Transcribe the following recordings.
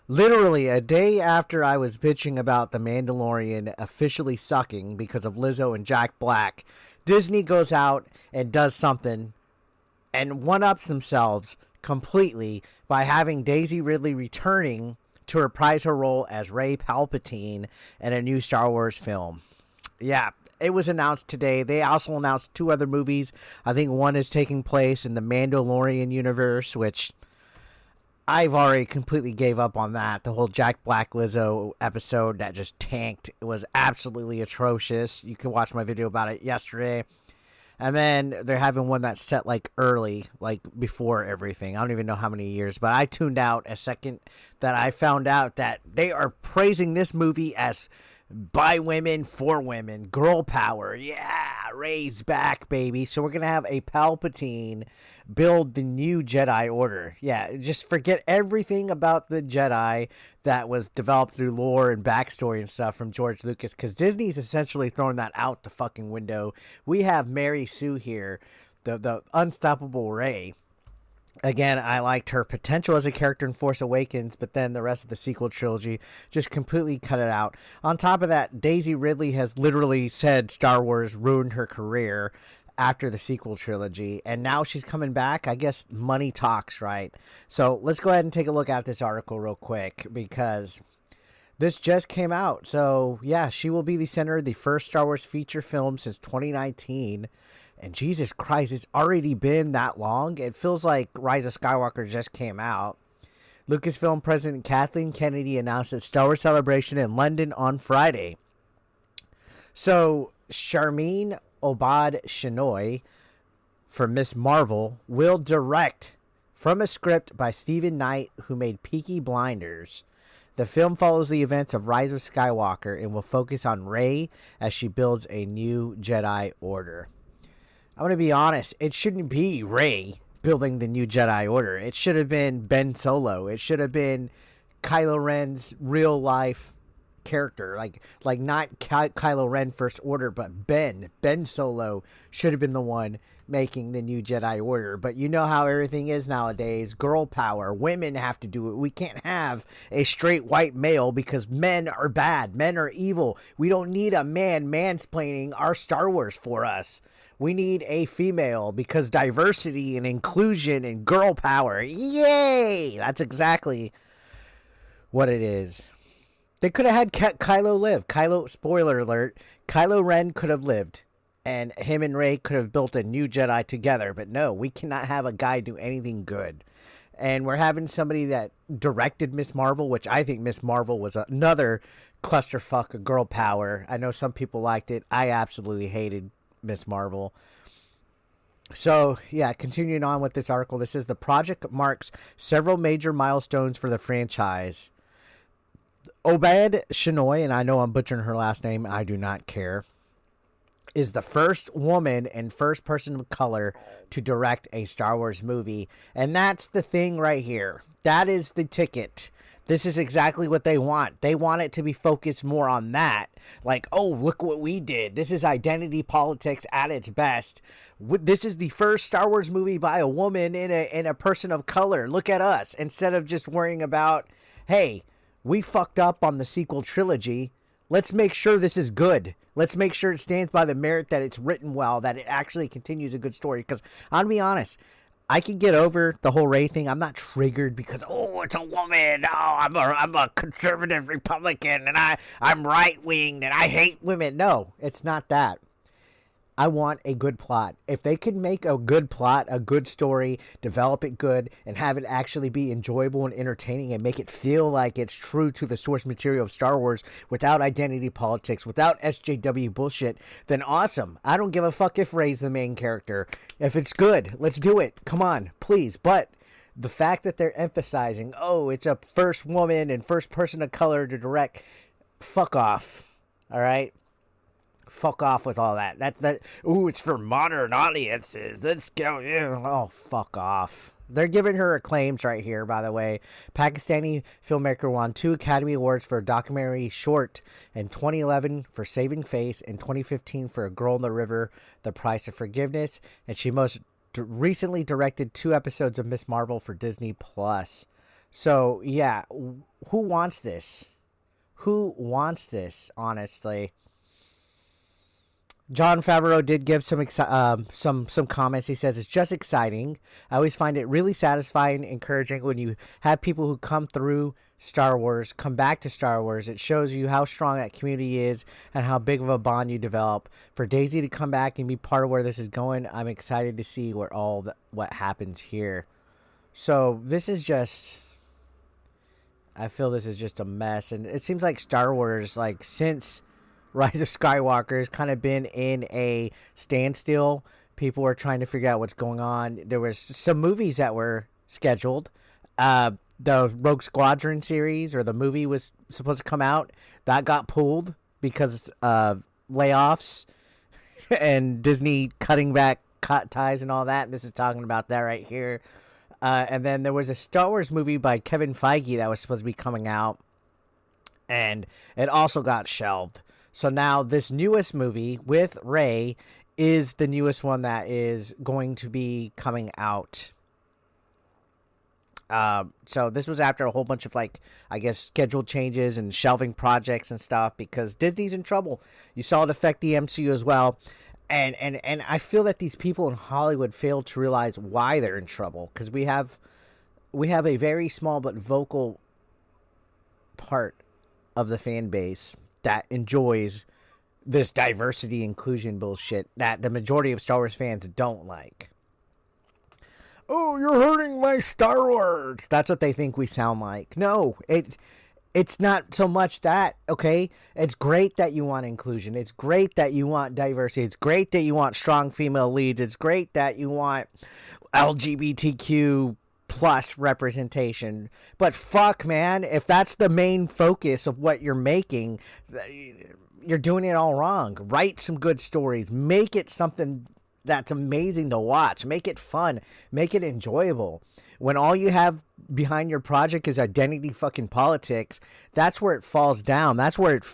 Literally a day after I was bitching about The Mandalorian officially sucking because of Lizzo and Jack Black, Disney goes out and does something and one-ups themselves completely by having Daisy Ridley returning to reprise her role as Rey Palpatine in a new Star Wars film. Yeah, it was announced today. They also announced two other movies. I think one is taking place in the Mandalorian universe, which I've already completely gave up on that. The whole Jack Black Lizzo episode that just tanked. It was absolutely atrocious. You can watch my video about it yesterday. And then they're having one that's set like early, like before everything. I don't even know how many years, but I tuned out a second that I found out that they are praising this movie as by women, for women, girl power. Yeah, Rey's back, baby. So we're going to have a Palpatine build the new Jedi Order. Yeah, just forget everything about the Jedi that was developed through lore and backstory and stuff from George Lucas, because Disney's essentially thrown that out the fucking window. We have Mary Sue here, the unstoppable Rey. Again, I liked her potential as a character in Force Awakens, but then the rest of the sequel trilogy just completely cut it out. On top of that, Daisy Ridley has literally said Star Wars ruined her career after the sequel trilogy, and now she's coming back. I guess money talks, right? So let's go ahead and take a look at this article real quick, because this just came out. So yeah, she will be the center of the first Star Wars feature film since 2019. And Jesus Christ, it's already been that long. It feels like Rise of Skywalker just came out. Lucasfilm President Kathleen Kennedy announced at Star Wars Celebration in London on Friday. So Sharmeen Obad Shinoy for Miss Marvel will direct from a script by Stephen Knight, who made Peaky Blinders. The film follows the events of Rise of Skywalker and will focus on Rey as she builds a new Jedi Order. I'm going to be honest, it shouldn't be Rey building the new Jedi Order. It should have been Ben Solo. It should have been Kylo Ren's real life character. Like not Kylo Ren First Order, but Ben Solo should have been the one making the new Jedi Order. But you know how everything is nowadays. Girl power. Women have to do it. We can't have a straight white male because men are bad. Men are evil. We don't need a man mansplaining our Star Wars for us. We need a female because diversity and inclusion and girl power. Yay! That's exactly what it is. They could have had Kylo live. Spoiler alert, Kylo Ren could have lived. And him and Rey could have built a new Jedi together. But no, we cannot have a guy do anything good. And we're having somebody that directed Miss Marvel, which I think Miss Marvel was another clusterfuck of girl power. I know some people liked it. I absolutely hated Miss Marvel. So, yeah, continuing on with this article, this is the project marks several major milestones for the franchise. Obad Shinoy, and I know I'm butchering her last name, I do not care, is the first woman and first person of color to direct a Star Wars movie. And that's the thing right here. That is the ticket. This is exactly what they want. They want it to be focused more on that. Like, oh, look what we did. This is identity politics at its best. This is the first Star Wars movie by a woman and a person of color. Look at us. Instead of just worrying about, hey, we fucked up on the sequel trilogy. Let's make sure this is good. Let's make sure it stands by the merit that it's written well, that it actually continues a good story. Because I'll be honest, I can get over the whole Rey thing. I'm not triggered because, oh, it's a woman. Oh, I'm a conservative Republican and I'm right-winged and I hate women. No, it's not that. I want a good plot. If they can make a good plot, a good story, develop it good, and have it actually be enjoyable and entertaining and make it feel like it's true to the source material of Star Wars without identity politics, without SJW bullshit, then awesome. I don't give a fuck if Rey's the main character. If it's good, let's do it. Come on, please. But the fact that they're emphasizing, oh, it's a first woman and first person of color to direct, fuck off. All right? Fuck off with all that. Ooh, it's for modern audiences. Let's go. Oh, fuck off. They're giving her acclaims right here, by the way. Pakistani filmmaker won 2 Academy Awards for a documentary short in 2011 for Saving Face, and 2015 for A Girl in the River, The Price of Forgiveness, and she most recently directed 2 episodes of Miss Marvel for Disney+. So yeah, who wants this? Who wants this? Honestly, John Favreau did give some comments. He says it's just exciting. I always find it really satisfying, encouraging when you have people who come through Star Wars, come back to Star Wars. It shows you how strong that community is and how big of a bond you develop. For Daisy to come back and be part of where this is going, I'm excited to see what happens here. So this is just, I feel this is just a mess, and it seems like Star Wars, like since Rise of Skywalker, has kind of been in a standstill. People are trying to figure out what's going on. There was some movies that were scheduled. The Rogue Squadron series, or the movie, was supposed to come out. That got pulled because of layoffs and Disney cutting back cut ties and all that. This is talking about that right here. And then there was a Star Wars movie by Kevin Feige that was supposed to be coming out, and it also got shelved. So now this newest movie with Rey is the newest one that is going to be coming out. So this was after a whole bunch of, like, I guess, schedule changes and shelving projects and stuff because Disney's in trouble. You saw it affect the MCU as well. And I feel that these people in Hollywood fail to realize why they're in trouble, because we have a very small but vocal part of the fan base that enjoys this diversity inclusion bullshit that the majority of Star Wars fans don't like. Oh, you're hurting my Star Wars. That's what they think we sound like. No, it's not so much that, okay? It's great that you want inclusion. It's great that you want diversity. It's great that you want strong female leads. It's great that you want LGBTQ plus representation. But fuck, man, if that's the main focus of what you're making, you're doing it all wrong. Write some good stories. Make it something that's amazing to watch. Make it fun. Make it enjoyable. When all you have behind your project is identity fucking politics, that's where it falls down. That's where it,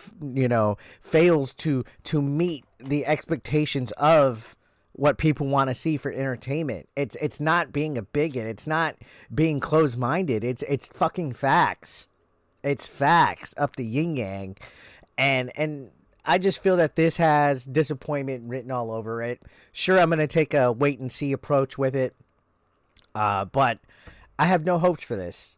fails to meet the expectations of what people want to see for entertainment. It's not being a bigot. It's not being closed-minded. It's fucking facts. It's facts up the yin yang. And I just feel that this has disappointment written all over it. Sure, I'm going to take a wait and see approach with it. But I have no hopes for this.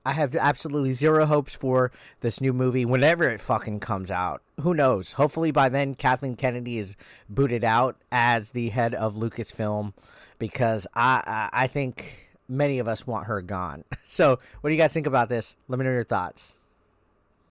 I have absolutely zero hopes for this new movie whenever it fucking comes out. Who knows? Hopefully by then Kathleen Kennedy is booted out as the head of Lucasfilm, because I think many of us want her gone. So what do you guys think about this? Let me know your thoughts.